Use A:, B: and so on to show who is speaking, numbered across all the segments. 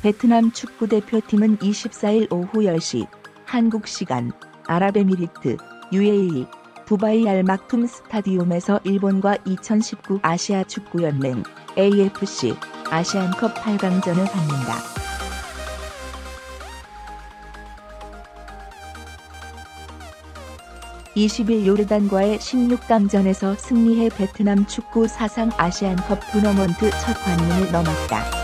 A: 베트남 축구대표팀은 24일 오후 10시 한국 시간 아랍에미리트 UAE 두바이 알막툼 스타디움에서 일본과 2019 아시아 축구연맹 AFC 아시안컵 8강전을 갖는다. 20일 요르단과의 16강전에서 승리해 베트남 축구 사상 아시안컵 토너먼트 첫 관문을 넘었다.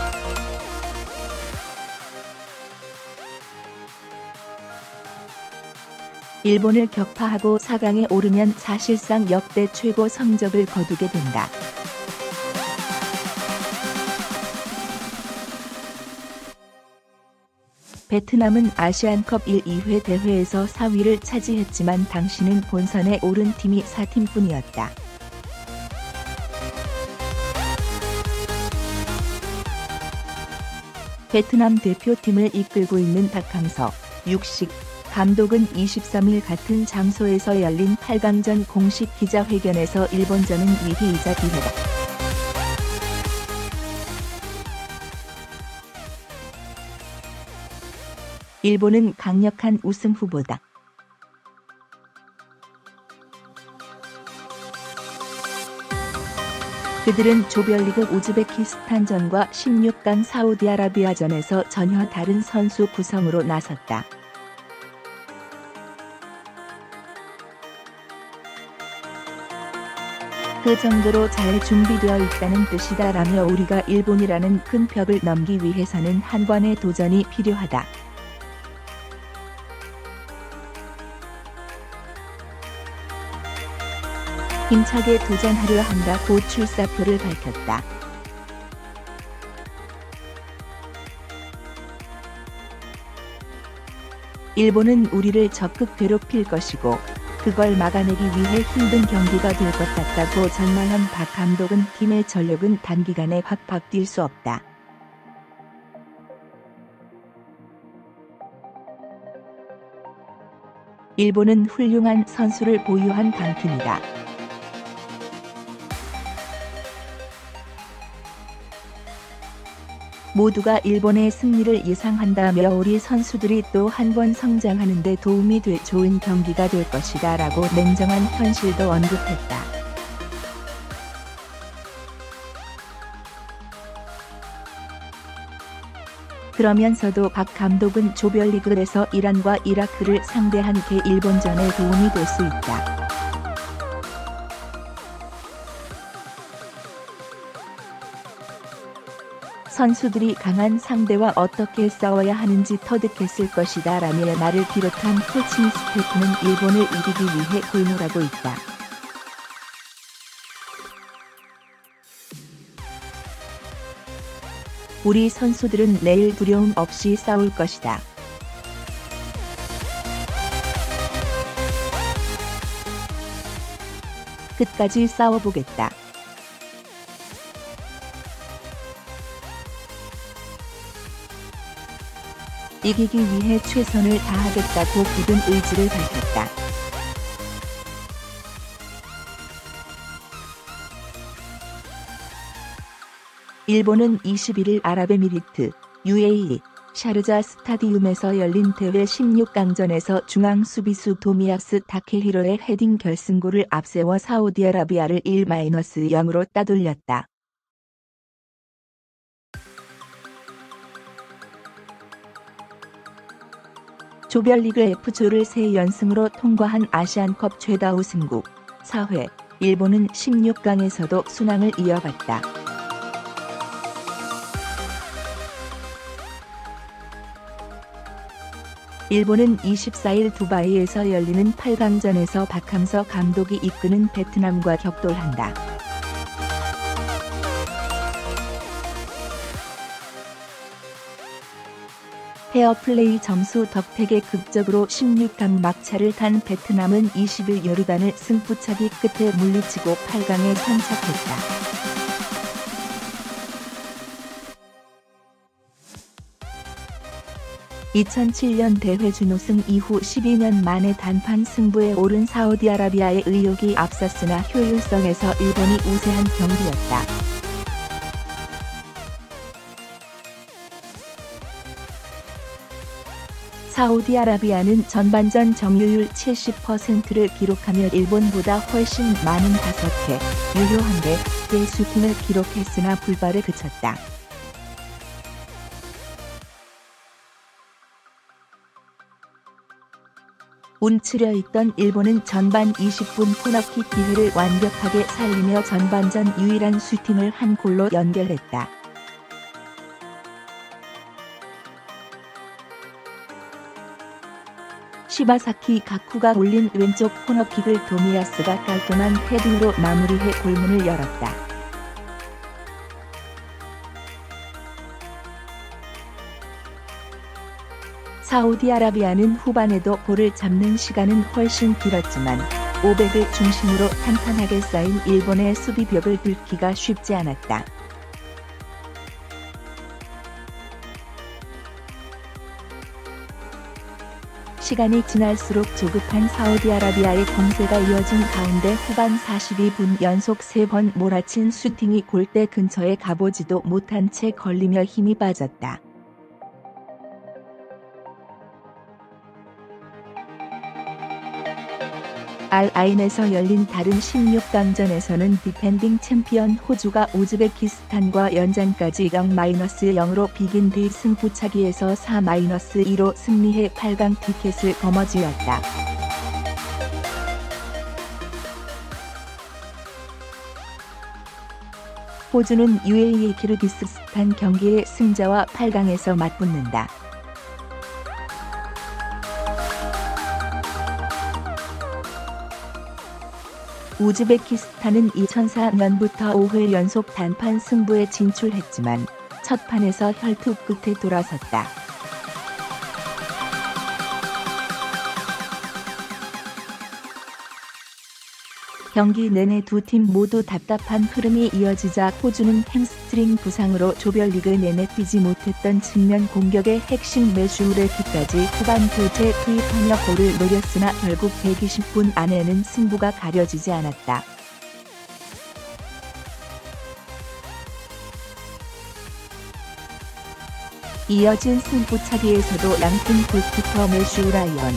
A: 일본을 격파하고 4강에 오르면 사실상 역대 최고 성적을 거두게 된다. 베트남은 아시안컵 1, 2회 대회에서 4위를 차지했지만 당시는 본선에 오른 팀이 4팀뿐이었다. 베트남 대표팀을 이끌고 있는 박항서, 육식 감독은 23일 같은 장소에서 열린 8강전 공식 기자회견에서 일본전은 위기이자 기회다. 일본은 강력한 우승 후보다. 그들은 조별리그 우즈베키스탄전과 16강 사우디아라비아전에서 전혀 다른 선수 구성으로 나섰다. 그 정도로 잘 준비되어 있다는 뜻이다라며 우리가 일본이라는 큰 벽을 넘기 위해서는 한 번의 도전이 필요하다. 힘차게 도전하려 한다고 출사표를 밝혔다. 일본은 우리를 적극 괴롭힐 것이고 그걸 막아내기 위해 힘든 경기가 될 것 같다고 전망한 박 감독은 팀의 전력은 단기간에 확 바뀔 수 없다. 일본은 훌륭한 선수를 보유한 강팀이다. 모두가 일본의 승리를 예상한다며 우리 선수들이 또 한 번 성장하는 데 도움이 될 좋은 경기가 될 것이다 라고 냉정한 현실도 언급했다. 그러면서도 박 감독은 조별리그에서 이란과 이라크를 상대한 게 일본전에 도움이 될 수 있다. 선수들이 강한 상대와 어떻게 싸워야 하는지 터득했을 것이다 라며 나를 비롯한 코칭 스태프는 일본을 이기기 위해 골몰하고 있다. 우리 선수들은 내일 두려움 없이 싸울 것이다. 끝까지 싸워보겠다. 이기기 위해 최선을 다하겠다고 굳은 의지를 밝혔다. 일본은 21일 아랍에미리트 UAE 샤르자 스타디움에서 열린 대회 16강전에서 중앙 수비수 도미야스 타케히로의 헤딩 결승골을 앞세워 사우디아라비아를 1-0으로 따돌렸다. 조별리그 F조를 3연승으로 통과한 아시안컵 최다 우승국 4회 일본은 16강에서도 순항을 이어갔다. 일본은 24일 두바이에서 열리는 8강전에서 박항서 감독이 이끄는 베트남과 격돌한다. 페어플레이 점수 덕택에 극적으로 16강 막차를 탄 베트남은 20일 요르단을 승부차기 끝에 물리치고 8강에 선착했다. (2007년) 대회 준우승 이후 12년 만에 단판 승부에 오른 사우디아라비아의 의욕이 앞섰으나 효율성에서 일본이 우세한 경기였다. 사우디아라비아는 전반전 점유율 70%를 기록하며 일본보다 훨씬 많은 5회, 유효한 4개 슈팅을 기록했으나 불발에 그쳤다. 움츠려 있던 일본은 전반 20분 코너킥 기회를 완벽하게 살리며 전반전 유일한 슈팅을 한 골로 연결했다. 시바사키 가쿠가 올린 왼쪽 코너킥을 도미야스가 깔끔한 헤딩으로 마무리해 골문을 열었다. 사우디아라비아는 후반에도 볼을 잡는 시간은 훨씬 길었지만 500을 중심으로 탄탄하게 쌓인 일본의 수비벽을 뚫기가 쉽지 않았다. 시간이 지날수록 조급한 사우디아라비아의 공세가 이어진 가운데 후반 42분 연속 3번 몰아친 슈팅이 골대 근처에 가보지도 못한 채 걸리며 힘이 빠졌다. 알아인에서 열린 다른 16강전에서는 디펜딩 챔피언 호주가 우즈베키스탄과 연장까지 0-0으로 비긴 뒤 승부차기에서 4-2로 승리해 8강 티켓을 거머쥐었다. 호주는 UAE 키르기스스탄 경기의 승자와 8강에서 맞붙는다. 우즈베키스탄은 2004년부터 5회 연속 단판 승부에 진출했지만 첫 판에서 혈투 끝에 돌아섰다. 경기 내내 두 팀 모두 답답한 흐름이 이어지자 호주는 햄스트링 부상으로 조별리그 내내 뛰지 못했던 측면 공격의 핵심 메슈레키까지 후반 교체 투입하며 골을 노렸으나 결국 120분 안에는 승부가 가려지지 않았다. 이어진 승부차기에서도 랑팀 골키퍼 매슈 라이언,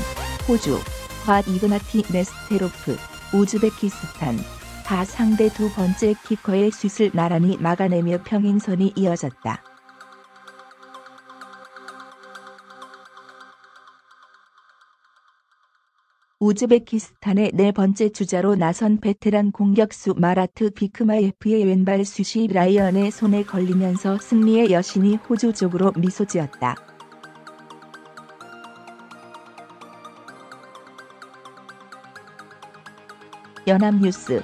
A: 호주, 과 이그나티 네스테로프, 우즈베키스탄, 다 상대 두 번째 키커의 슛을 나란히 막아내며 평행선이 이어졌다. 우즈베키스탄의 네 번째 주자로 나선 베테랑 공격수 마라트 비크마예프의 왼발 슛이 라이언의 손에 걸리면서 승리의 여신이 호주 쪽으로 미소 지었다. 연합뉴스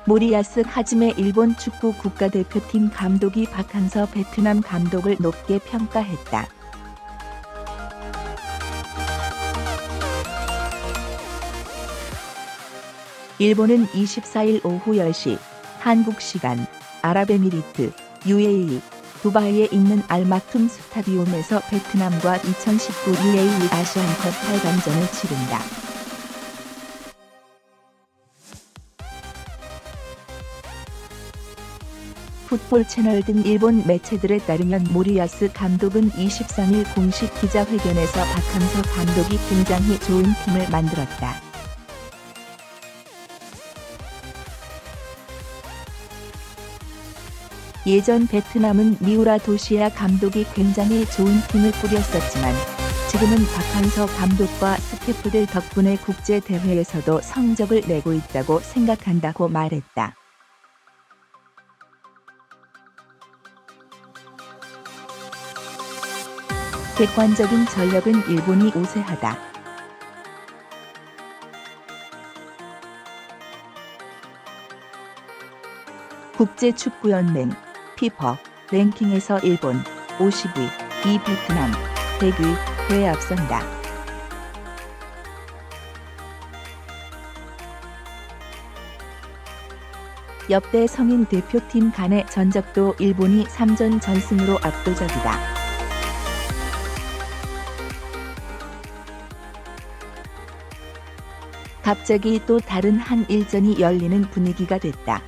A: 모리야스 하지메 일본 축구 국가대표팀 감독이 박항서 베트남 감독을 높게 평가했다. 일본은 24일 오후 10시 한국 시간 아랍에미리트 UAE 두바이에 있는 알마툼 스타디움에서 베트남과 2019 UAE 아시안컵 8강전을 치른다. 풋볼 채널 등 일본 매체들에 따르면 모리야스 감독은 23일 공식 기자회견에서 박항서 감독이 굉장히 좋은 팀을 만들었다. 예전 베트남은 미우라 도시야 감독이 굉장히 좋은 팀을 꾸렸었지만 지금은 박항서 감독과 스태프들 덕분에 국제대회에서도 성적을 내고 있다고 생각한다고 말했다. 객관적인 전력은 일본이 우세하다. 국제축구연맹 피파 랭킹에서 일본 50위, 이 베트남 100위에 앞선다. 역대 성인 대표팀 간의 전적도 일본이 3전 전승으로 압도적이다. 갑자기 또 다른 한 일전이 열리는 분위기가 됐다.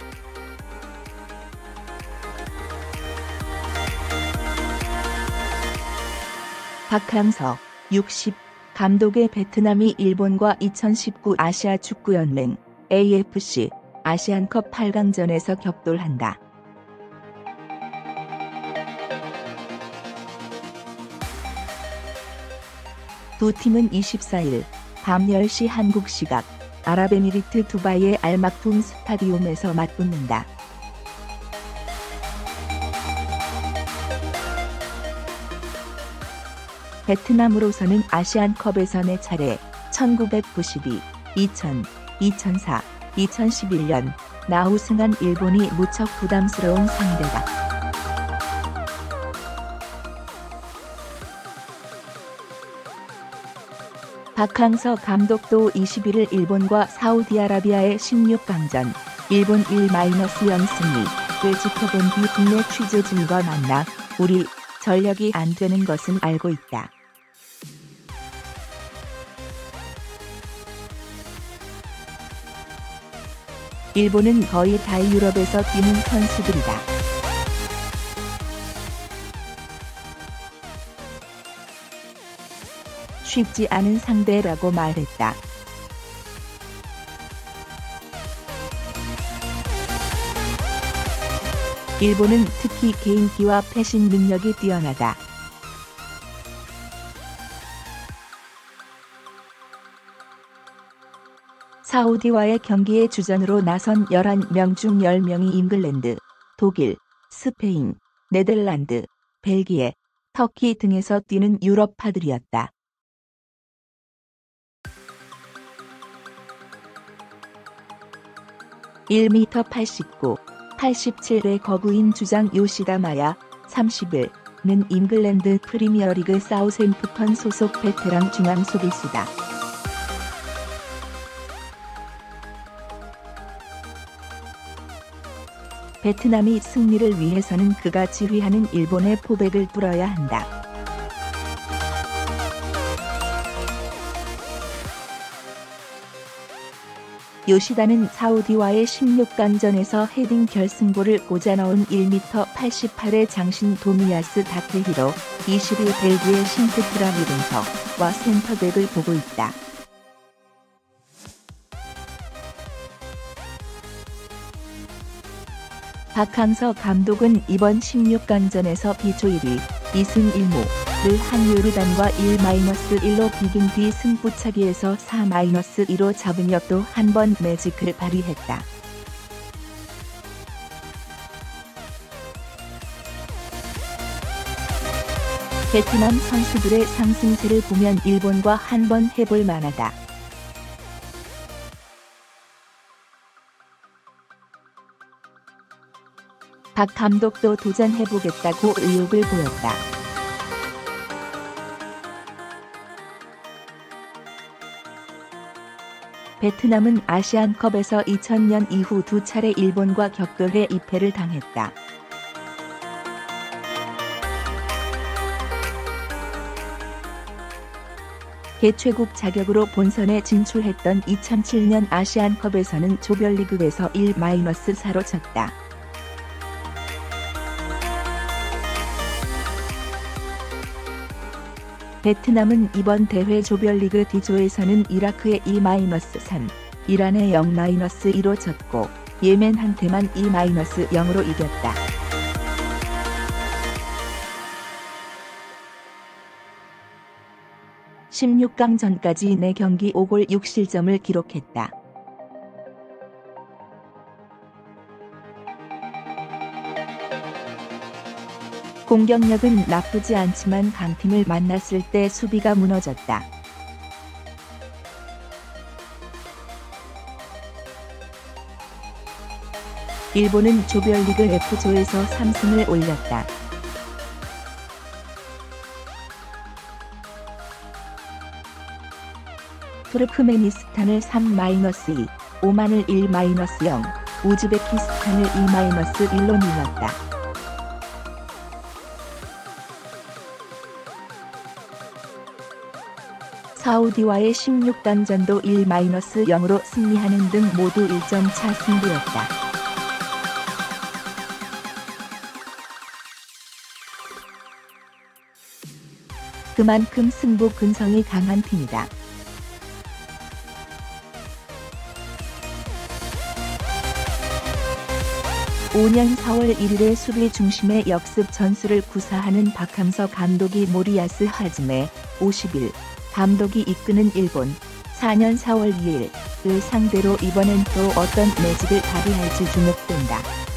A: 박항서 60 감독의 베트남이 일본과 2019 아시아 축구연맹 AFC 아시안컵 8강전에서 격돌한다. 두 팀은 24일 밤 10시 한국 시각 아랍에미리트 두바이의 알막툼 스타디움에서 맞붙는다. 베트남으로서는 아시안컵에서 4차례 1992, 2000, 2004, 2011년 나우승한 일본이 무척 부담스러운 상대다. 박항서 감독도 21일 일본과 사우디아라비아의 16강전 일본 1-0 승리를 지켜본 뒤 국내 취재진과 만나 우리 전력이 안 되는 것은 알고 있다. 일본은 거의 다 유럽에서 뛰는 선수들이다. 쉽지 않은 상대라고 말했다. 일본은 특히 개인기와 패싱 능력이 뛰어나다. 사우디와의 경기에 주전으로 나선 11명 중 10명이 잉글랜드, 독일, 스페인, 네덜란드, 벨기에, 터키 등에서 뛰는 유럽파들이었다. (1m 89, 87의 거구인 주장 요시다 마야 30일는 잉글랜드 프리미어리그 사우샘프턴 소속 베테랑 중앙 수비수다. 베트남이 승리를 위해서는 그가 지휘하는 일본의 포백을 뚫어야 한다. 요시다는 사우디와의 16강전에서 헤딩 결승골을 꽂아 넣은 1m 88의 장신 도미아스 다케히로 20일 벨기에 신트크라 미른서와 센터백을 보고 있다. 박항서 감독은 이번 16강전에서 비조 1위 2승 1무를 한 요르단과 1-1로 비긴 뒤 승부차기에서 4-2로 잡은 역도 한 번 매직을 발휘했다. 베트남 선수들의 상승세를 보면 일본과 한 번 해볼 만하다. 박 감독도 도전해보겠다고 의욕을 보였다. 베트남은 아시안컵에서 2000년 이후 2차례 일본과 격돌해 2패를 당했다. 개최국 자격으로 본선에 진출했던 2007년 아시안컵에서는 조별리그에서 1-4로 졌다. 베트남은 이번 대회 조별리그 D조에서는 이라크에 2-3, 이란에 0-2로 졌고 예멘한테만 2-0으로 이겼다. (16강전까지 4경기 5골 6실점을 기록했다. 공격력은 나쁘지 않지만 강팀을 만났을 때 수비가 무너졌다. 일본은 조별리그 F조에서 3승을 올렸다. 투르크메니스탄을 3-2, 오만을 1-0, 우즈베키스탄을 2-1로 밀었다. 사우디와의 16강전도 1-0로 승리하는 등 모두 1점 차 승부였다. 그만큼 승부 근성이 강한 팀이다. 5년 4월 1일에 수비 중심의 역습 전술을 구사하는 박항서 감독이 모리야스 하즈메 50일 감독이 이끄는 일본 4년 4월 2일을 상대로 이번엔 또 어떤 매직을 발휘할지 주목된다.